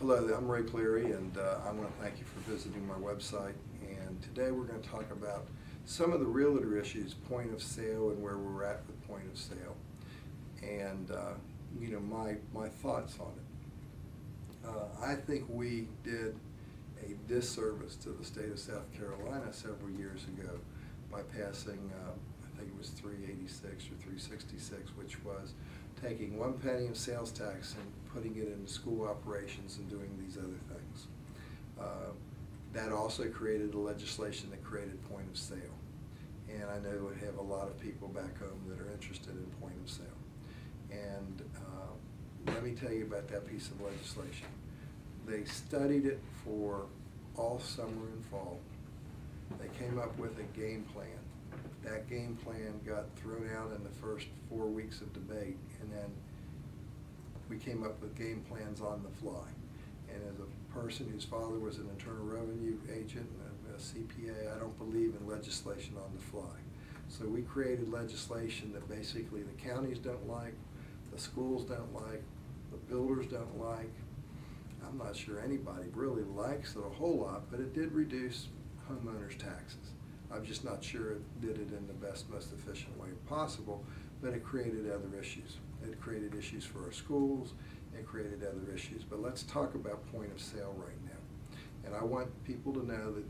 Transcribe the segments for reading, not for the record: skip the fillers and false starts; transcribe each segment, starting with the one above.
Hello, I'm Ray Cleary, and I want to thank you for visiting my website. And today we're going to talk about some of the realtor issues, point of sale, and where we're at with point of sale, and my thoughts on it. I think we did a disservice to the state of South Carolina several years ago by passing, I think it was 386 or 366, which was taking 1 penny of sales tax and putting it into school operations and doing these other things. That also created a legislation that created point of sale. And I know we have a lot of people back home that are interested in point of sale. And let me tell you about that piece of legislation. They studied it for all summer and fall. They came up with a game plan. That game plan got thrown out in the first 4 weeks of debate, and then we came up with game plans on the fly. And as a person whose father was an Internal Revenue agent and a CPA, I don't believe in legislation on the fly. So we created legislation that basically the counties don't like, the schools don't like, the builders don't like. I'm not sure anybody really likes it a whole lot, but it did reduce homeowners' taxes. I'm just not sure it did it in the best, most efficient way possible, but it created other issues. It created issues for our schools, it created other issues. But let's talk about point of sale right now. And I want people to know that,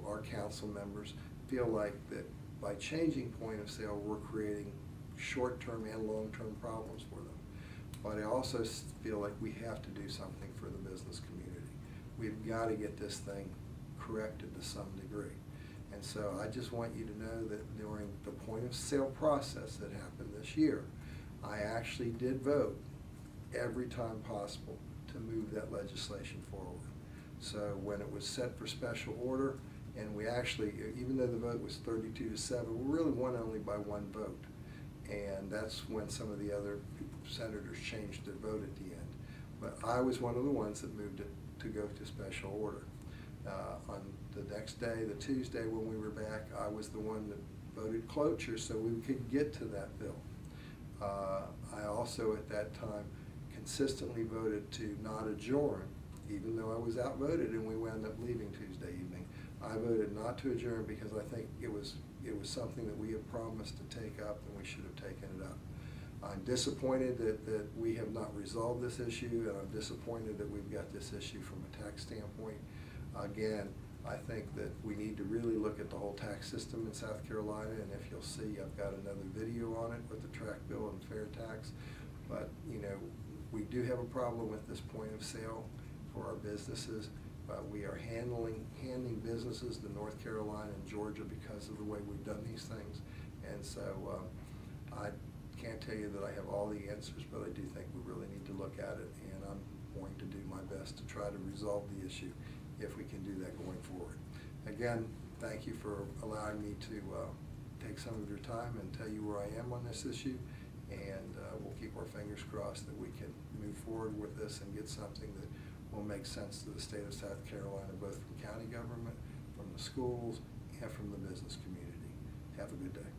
our council members feel like that by changing point of sale, we're creating short-term and long-term problems for them. But I also feel like we have to do something for the business community. We've got to get this thing corrected to some degree. And so I just want you to know that during the point of sale process that happened this year, I actually did vote every time possible to move that legislation forward. So when it was set for special order, and we actually, even though the vote was 32-7, we really won only by 1 vote. And that's when some of the other senators changed their vote at the end. But I was one of the ones that moved it to go to special order. On the next day, the Tuesday when we were back, I was the one that voted cloture so we could get to that bill. I also at that time consistently voted to not adjourn, even though I was outvoted and we wound up leaving Tuesday evening. I voted not to adjourn because I think it was something that we had promised to take up and we should have taken it up. I'm disappointed that we have not resolved this issue, and I'm disappointed that we've got this issue from a tax standpoint. Again, I think that we need to really look at the whole tax system in South Carolina, and if you'll see, I've got another video on it with the tract bill and fair tax. But, we do have a problem with this point of sale for our businesses. We are handing businesses to North Carolina and Georgia because of the way we've done these things. And so I can't tell you that I have all the answers, but I do think we really need to look at it, and I'm going to do my best to try to resolve the issue if we can do that going forward. Again, thank you for allowing me to take some of your time and tell you where I am on this issue, and we'll keep our fingers crossed that we can move forward with this and get something that will make sense to the state of South Carolina, both from county government, from the schools, and from the business community. Have a good day.